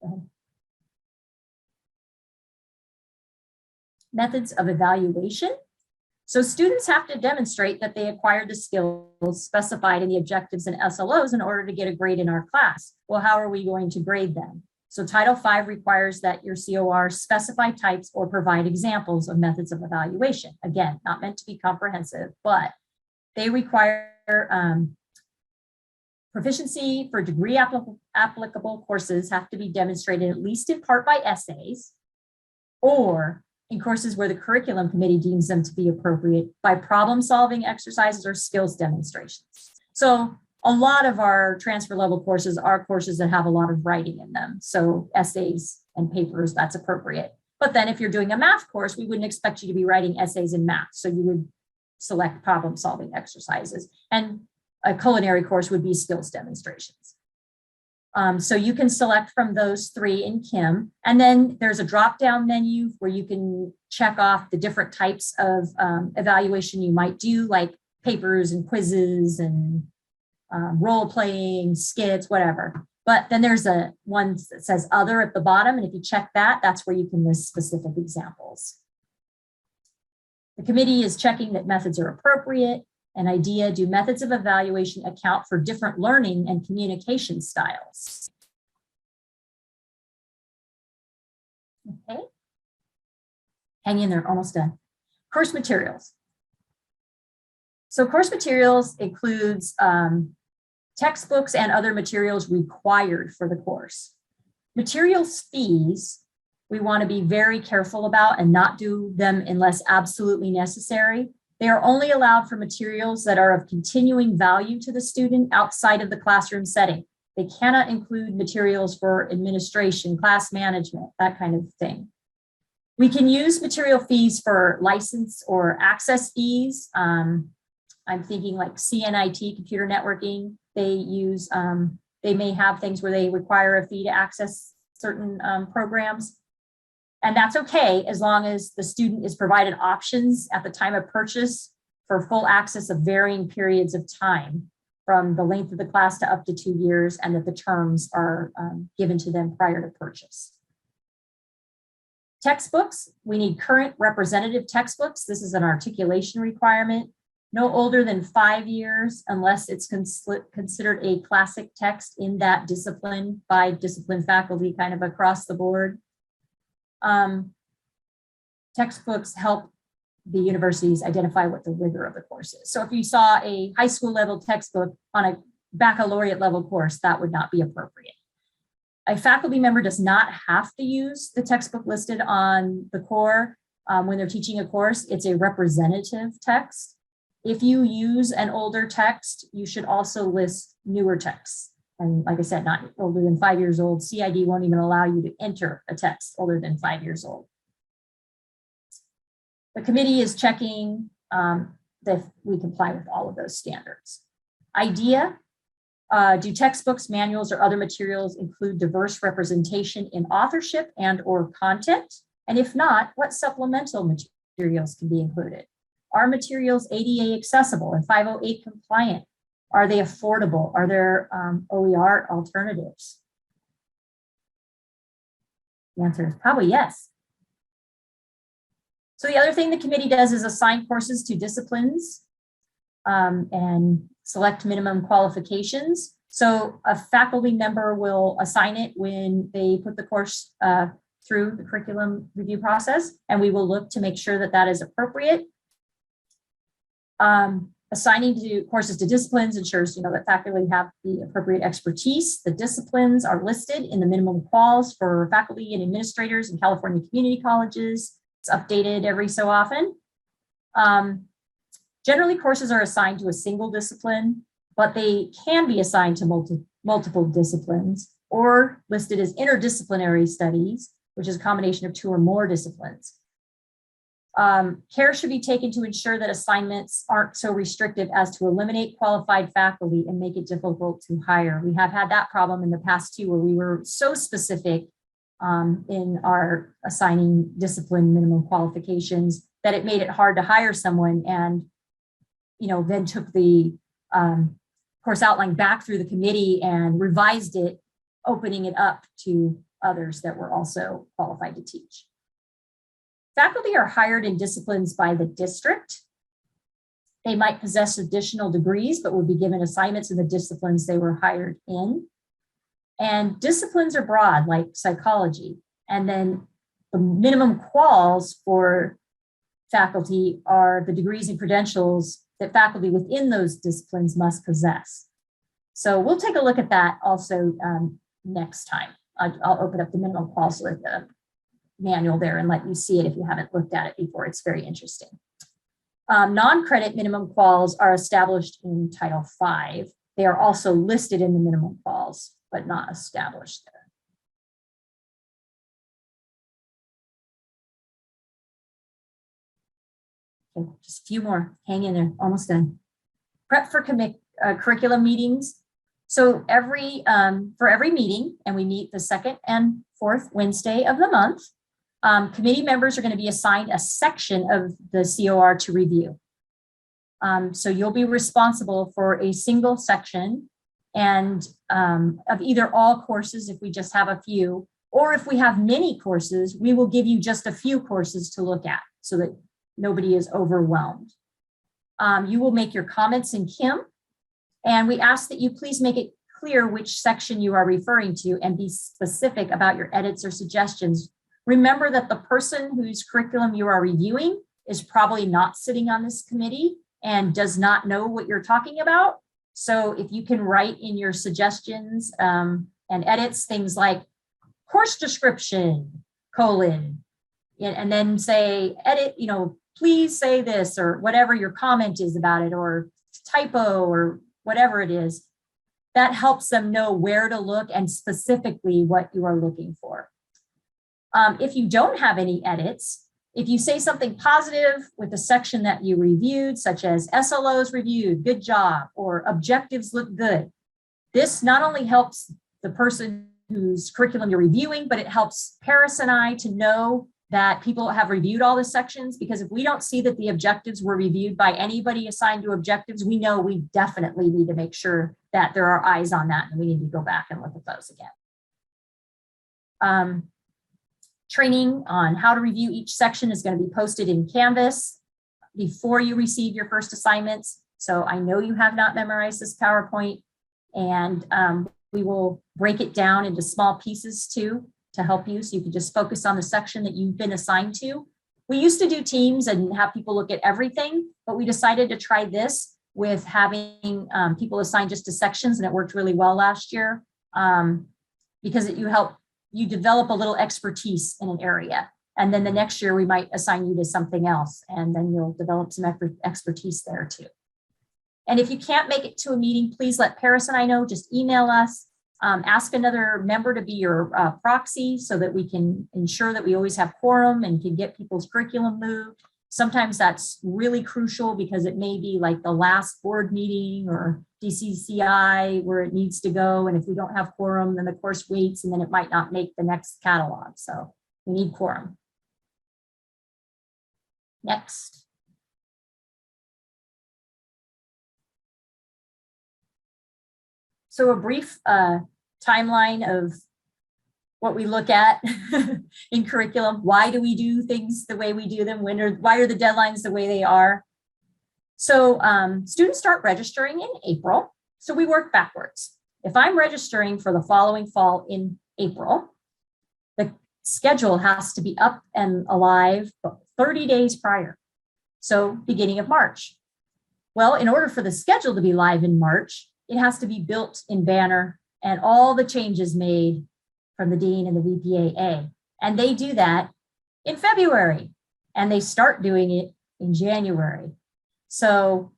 have. Methods of evaluation. So students have to demonstrate that they acquired the skills specified in the objectives and SLOs in order to get a grade in our class. Well, how are we going to grade them? So Title V requires that your COR specify types or provide examples of methods of evaluation. Again, not meant to be comprehensive, but they require proficiency for degree applicable courses have to be demonstrated at least in part by essays, or in courses where the curriculum committee deems them to be appropriate by problem-solving exercises or skills demonstrations. So a lot of our transfer level courses are courses that have a lot of writing in them. So essays and papers, that's appropriate. But then if you're doing a math course, we wouldn't expect you to be writing essays in math. So you would select problem-solving exercises. And a culinary course would be skills demonstrations. So you can select from those three in Kim, and then there's a drop-down menu where you can check off the different types of evaluation you might do, like papers and quizzes and role-playing, skits, whatever. But then there's a one that says other at the bottom, and if you check that, that's where you can list specific examples. The committee is checking that methods are appropriate. An idea, do methods of evaluation account for different learning and communication styles? Okay. Hang in there, almost done. Course materials. So course materials includes textbooks and other materials required for the course. Materials fees, we want to be very careful about and not do them unless absolutely necessary. They are only allowed for materials that are of continuing value to the student outside of the classroom setting. They cannot include materials for administration, class management, that kind of thing. We can use material fees for license or access fees. I'm thinking like CNIT, computer networking. They use, they may have things where they require a fee to access certain programs. And that's okay, as long as the student is provided options at the time of purchase for full access of varying periods of time, from the length of the class to up to 2 years, and that the terms are given to them prior to purchase. Textbooks, we need current representative textbooks. This is an articulation requirement. No older than 5 years, unless it's considered a classic text in that discipline by discipline faculty, kind of across the board. Textbooks help the universities identify what the rigor of the course is. So if you saw a high school level textbook on a baccalaureate level course, that would not be appropriate. A faculty member does not have to use the textbook listed on the core when they're teaching a course. It's a representative text. If you use an older text, you should also list newer texts. And like I said, not older than 5 years old. CID won't even allow you to enter a text older than 5 years old. The committee is checking that we comply with all of those standards. Idea, do textbooks, manuals, or other materials include diverse representation in authorship and or content? And if not, what supplemental materials can be included? Are materials ADA accessible and 508 compliant? Are they affordable? Are there OER alternatives? The answer is probably yes. So the other thing the committee does is assign courses to disciplines and select minimum qualifications. So a faculty member will assign it when they put the course through the curriculum review process, and we will look to make sure that that is appropriate. Assigning courses to disciplines ensures that faculty have the appropriate expertise. The disciplines are listed in the minimum quals for faculty and administrators in California community colleges. It's updated every so often. Generally, courses are assigned to a single discipline, but they can be assigned to multiple disciplines or listed as interdisciplinary studies, which is a combination of 2 or more disciplines. Care should be taken to ensure that assignments aren't so restrictive as to eliminate qualified faculty and make it difficult to hire. We have had that problem in the past too, where we were so specific in our assigning discipline minimum qualifications that it made it hard to hire someone, and then took the course outline back through the committee and revised it, opening it up to others that were also qualified to teach. Faculty are hired in disciplines by the district. They might possess additional degrees, but will be given assignments in the disciplines they were hired in. And disciplines are broad, like psychology. And then the minimum quals for faculty are the degrees and credentials that faculty within those disciplines must possess. So we'll take a look at that also next time. I'll open up the minimum quals with the manual there and let you see it if you haven't looked at it before. It's very interesting. Non-credit minimum quals are established in Title V. They are also listed in the minimum quals, but not established there. Okay, just a few more. Hang in there, almost done. Prep for curriculum meetings. So for every meeting, and we meet the 2nd and 4th Wednesday of the month, committee members are going to be assigned a section of the COR to review. So you'll be responsible for a single section and of either all courses if we just have a few, or if we have many courses, we will give you just a few courses to look at so that nobody is overwhelmed. You will make your comments in Kim, and we ask that you please make it clear which section you are referring to and be specific about your edits or suggestions. Remember that the person whose curriculum you are reviewing is probably not sitting on this committee and does not know what you're talking about. So if you can write in your suggestions and edits things like course description, and then say, edit, please say this, or whatever your comment is about it, or typo, or whatever it is, that helps them know where to look and specifically what you are looking for. If you don't have any edits, if you say something positive with the section that you reviewed, such as SLOs reviewed, good job, or objectives look good, this not only helps the person whose curriculum you're reviewing, but it helps Paris and I to know that people have reviewed all the sections, because if we don't see that the objectives were reviewed by anybody assigned to objectives, we know we definitely need to make sure that there are eyes on that and we need to go back and look at those again. Training on how to review each section is going to be posted in Canvas before you receive your first assignments. So I know you have not memorized this PowerPoint, and we will break it down into small pieces too, to help you, so you can just focus on the section that you've been assigned to. We used to do teams and have people look at everything, but we decided to try this with having people assigned just to sections, and it worked really well last year because you develop a little expertise in an area. And then the next year we might assign you to something else, and then you'll develop some expertise there too. And if you can't make it to a meeting, please let Paris and I know, just email us. Ask another member to be your proxy so that we can ensure that we always have quorum and can get people's curriculum moved. Sometimes that's really crucial because it may be like the last board meeting or DCCI where it needs to go. And if we don't have quorum, then the course waits and then it might not make the next catalog. So we need quorum. Next. So a brief timeline of what we look at in curriculum. Why do we do things the way we do them? Why are the deadlines the way they are? So students start registering in April. So we work backwards. If I'm registering for the following fall in April, the schedule has to be up and alive 30 days prior. So beginning of March. Well, in order for the schedule to be live in March, it has to be built in Banner and all the changes made from the dean and the VPAA. And they do that in February, and they start doing it in January. So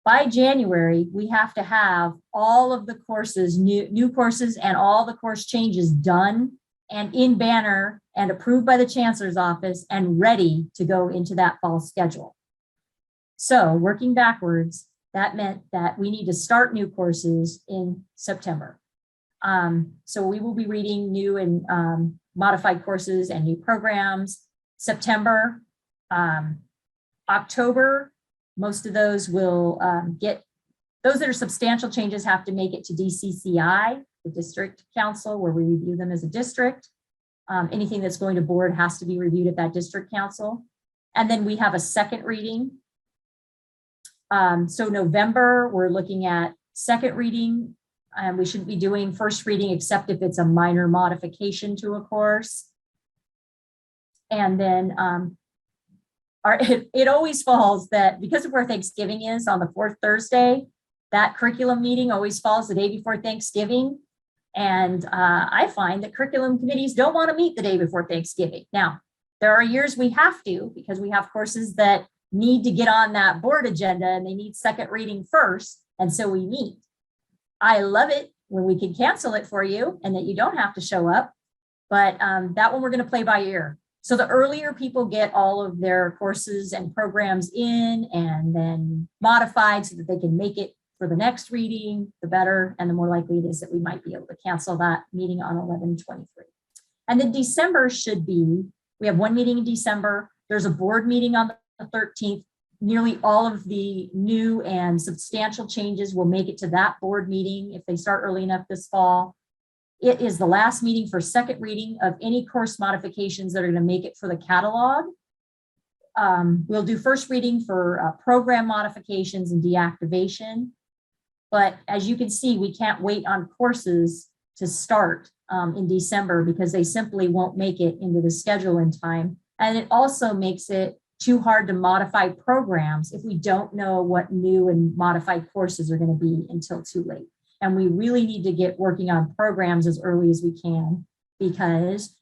by January, we have to have all of the courses, new courses and all the course changes done and in Banner and approved by the chancellor's office and ready to go into that fall schedule. So working backwards, that meant that we need to start new courses in September. So we will be reading new and modified courses and new programs. September, October, most of those will those that are substantial changes have to make it to DCCI, the district council, where we review them as a district. Anything that's going to board has to be reviewed at that district council. And then we have a second reading. So November, we're looking at second reading. We shouldn't be doing first reading except if it's a minor modification to a course. And then it always falls that because of where Thanksgiving is on the fourth Thursday, that curriculum meeting always falls the day before Thanksgiving. And I find that curriculum committees don't want to meet the day before Thanksgiving. Now, there are years we have to, because we have courses that need to get on that board agenda and they need second reading first. And so we meet. I love it when we can cancel it for you and that you don't have to show up. But that one we're going to play by ear. So the earlier people get all of their courses and programs in and then modified so that they can make it for the next reading, the better, and the more likely it is that we might be able to cancel that meeting on 11/23. And then December should be, we have one meeting in December. There's a board meeting on the 13th. Nearly all of the new and substantial changes will make it to that board meeting if they start early enough this fall. It is the last meeting for second reading of any course modifications that are going to make it for the catalog. We'll do first reading for program modifications and deactivation. But as you can see, we can't wait on courses to start in December because they simply won't make it into the schedule in time. And it also makes it too hard to modify programs if we don't know what new and modified courses are going to be until too late. And we really need to get working on programs as early as we can because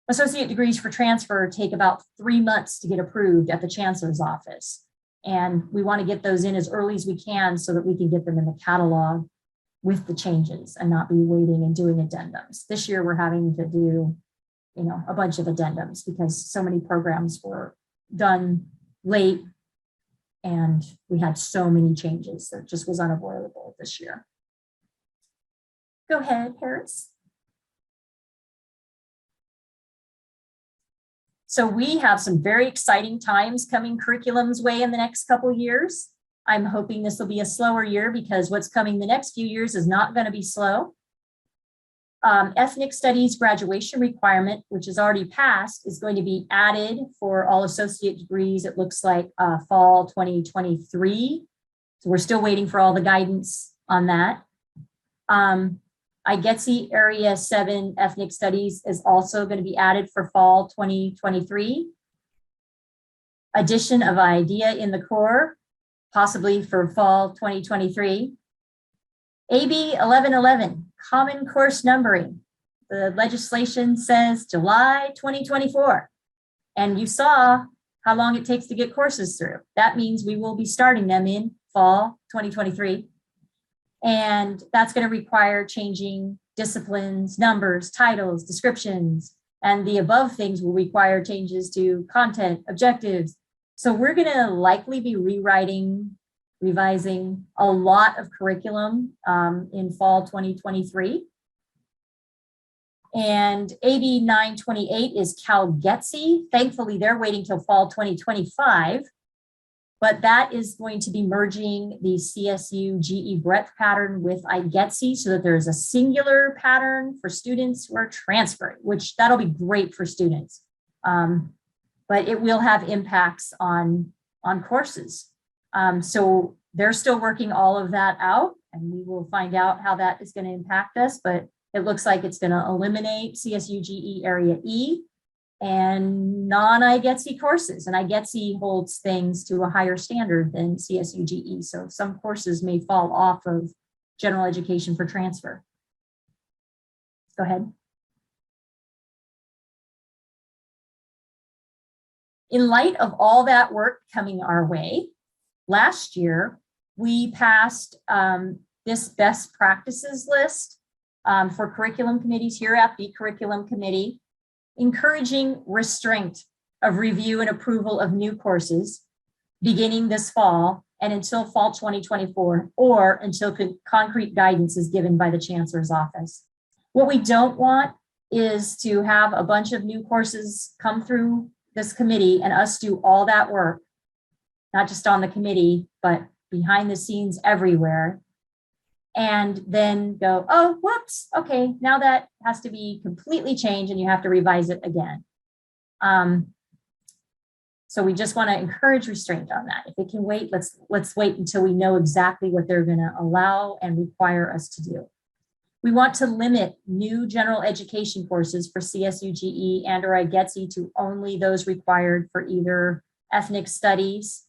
associate degrees for transfer take about 3 months to get approved at the chancellor's office. And we want to get those in as early as we can so that we can get them in the catalog with the changes and not be waiting and doing addendums. This year we're having to do, a bunch of addendums because so many programs were done late and we had so many changes that just was unavoidable this year. Go ahead, Harris. So we have some very exciting times coming curriculum's way in the next couple of years. I'm hoping this will be a slower year because what's coming the next few years is not going to be slow. Ethnic studies graduation requirement, which is already passed, is going to be added for all associate degrees. It looks like fall 2023. So we're still waiting for all the guidance on that. IGETSI Area 7 Ethnic Studies is also going to be added for fall 2023. Addition of IDEA in the core, possibly for fall 2023. AB 1111, Common Course Numbering. The legislation says July 2024. And you saw how long it takes to get courses through. That means we will be starting them in fall 2023. And that's going to require changing disciplines, numbers, titles, descriptions, and the above things will require changes to content, objectives. So we're going to likely be revising a lot of curriculum in fall 2023. And AB 928 is CalGETSI. Thankfully, they're waiting till fall 2025. But that is going to be merging the CSU GE breadth pattern with IGETSI so that there's a singular pattern for students who are transferring, which that'll be great for students. But it will have impacts on courses. So they're still working all of that out and we will find out how that is going to impact us, but It looks like it's going to eliminate CSUGE Area E and non-IGETC courses. And IGETC holds things to a higher standard than CSUGE. So some courses may fall off of general education for transfer. Go ahead. In light of all that work coming our way, last year, we passed this best practices list for curriculum committees here at the curriculum committee, encouraging restraint of review and approval of new courses beginning this fall and until fall 2024, or until concrete guidance is given by the chancellor's office. What we don't want is to have a bunch of new courses come through this committee and us do all that work, not just on the committee, but behind the scenes everywhere, and then go, oh, whoops, okay, now that has to be completely changed and you have to revise it again. So we just want to encourage restraint on that. If it can wait, let's wait until we know exactly what they're going to allow and require us to do. We want to limit new general education courses for CSUGE and or IGETC to only those required for either ethnic studies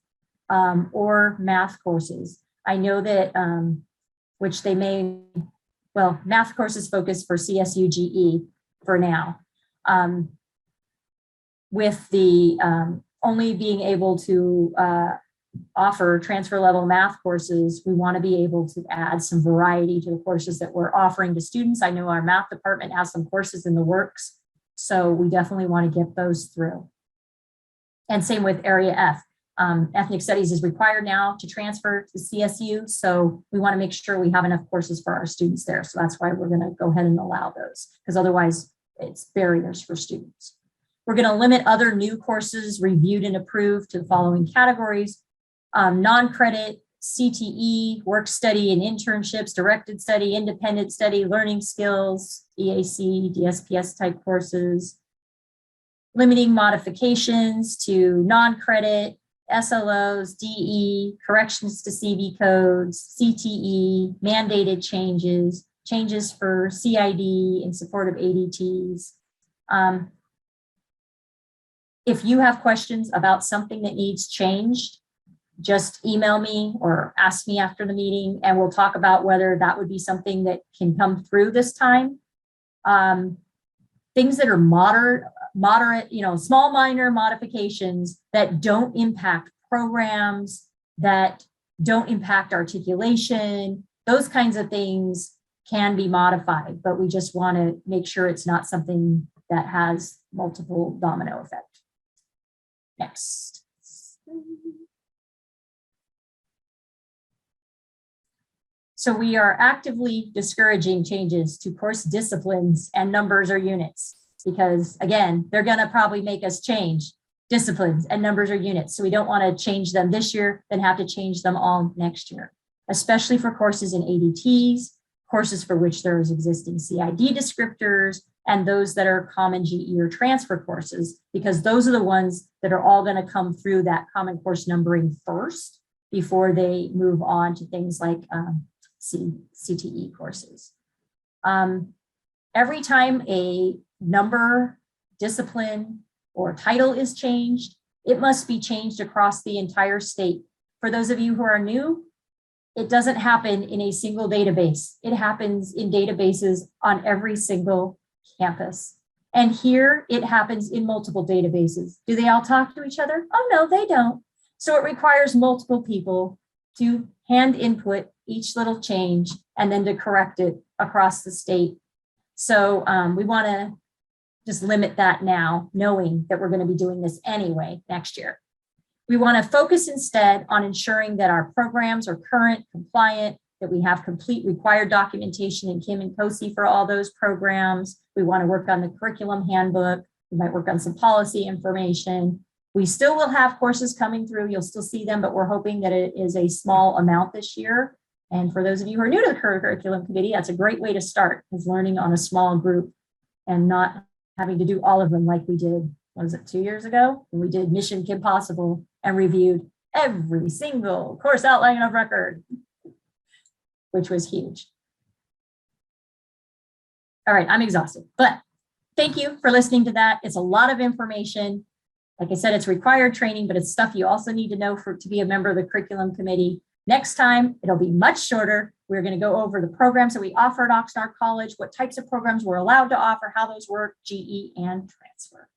or math courses. I know that, which they may, well, math courses focus for CSUGE for now. With the only being able to offer transfer level math courses, we want to be able to add some variety to the courses that we're offering to students. I know our math department has some courses in the works, so we definitely want to get those through. And same with Area F. Ethnic studies is required now to transfer to CSU, so we want to make sure we have enough courses for our students there. So that's why we're going to go ahead and allow those, because otherwise it's barriers for students. We're going to limit other new courses reviewed and approved to the following categories: non-credit, CTE, work study and internships, directed study, independent study, learning skills, EAC, DSPS type courses. Limiting modifications to non-credit, SLOs, DE, corrections to CV codes, CTE, mandated changes, changes for CID in support of ADTs. If you have questions about something that needs changed, just email me or ask me after the meeting, and we'll talk about whether that would be something that can come through this time. Things that are moderate, small minor modifications that don't impact programs, that don't impact articulation, those kinds of things can be modified, but we just want to make sure it's not something that has multiple domino effect. Next. So we are actively discouraging changes to course disciplines and numbers or units, because again, they're going to probably make us change disciplines and numbers or units. So we don't want to change them this year, then have to change them all next year, especially for courses in ADTs, courses for which there is existing CID descriptors, and those that are common GE or transfer courses, because those are the ones that are all going to come through that common course numbering first before they move on to things like CTE courses. Every time a number, discipline, or title is changed, it must be changed across the entire state. For those of you who are new, it doesn't happen in a single database. It happens in databases on every single campus. And here it happens in multiple databases. Do they all talk to each other? Oh no, they don't. So it requires multiple people to hand input each little change and then to correct it across the state. So we want to just limit that now, knowing that we're going to be doing this anyway next year. We want to focus instead on ensuring that our programs are current, compliant, that we have complete required documentation in Kim and COSI for all those programs. We want to work on the curriculum handbook. We might work on some policy information. We still will have courses coming through. You'll still see them, but we're hoping that it is a small amount this year. And for those of you who are new to the curriculum committee, that's a great way to start, is learning on a small group and not having to do all of them like we did, what was it, 2 years ago? When we did Mission Kim Possible and reviewed every single course outline of record, which was huge. All right, I'm exhausted, but thank you for listening to that. It's a lot of information. Like I said, it's required training, but it's stuff you also need to know to be a member of the curriculum committee. Next time, it'll be much shorter. We're going to go over the programs that we offer at Oxnard College, what types of programs we're allowed to offer, how those work, GE and transfer.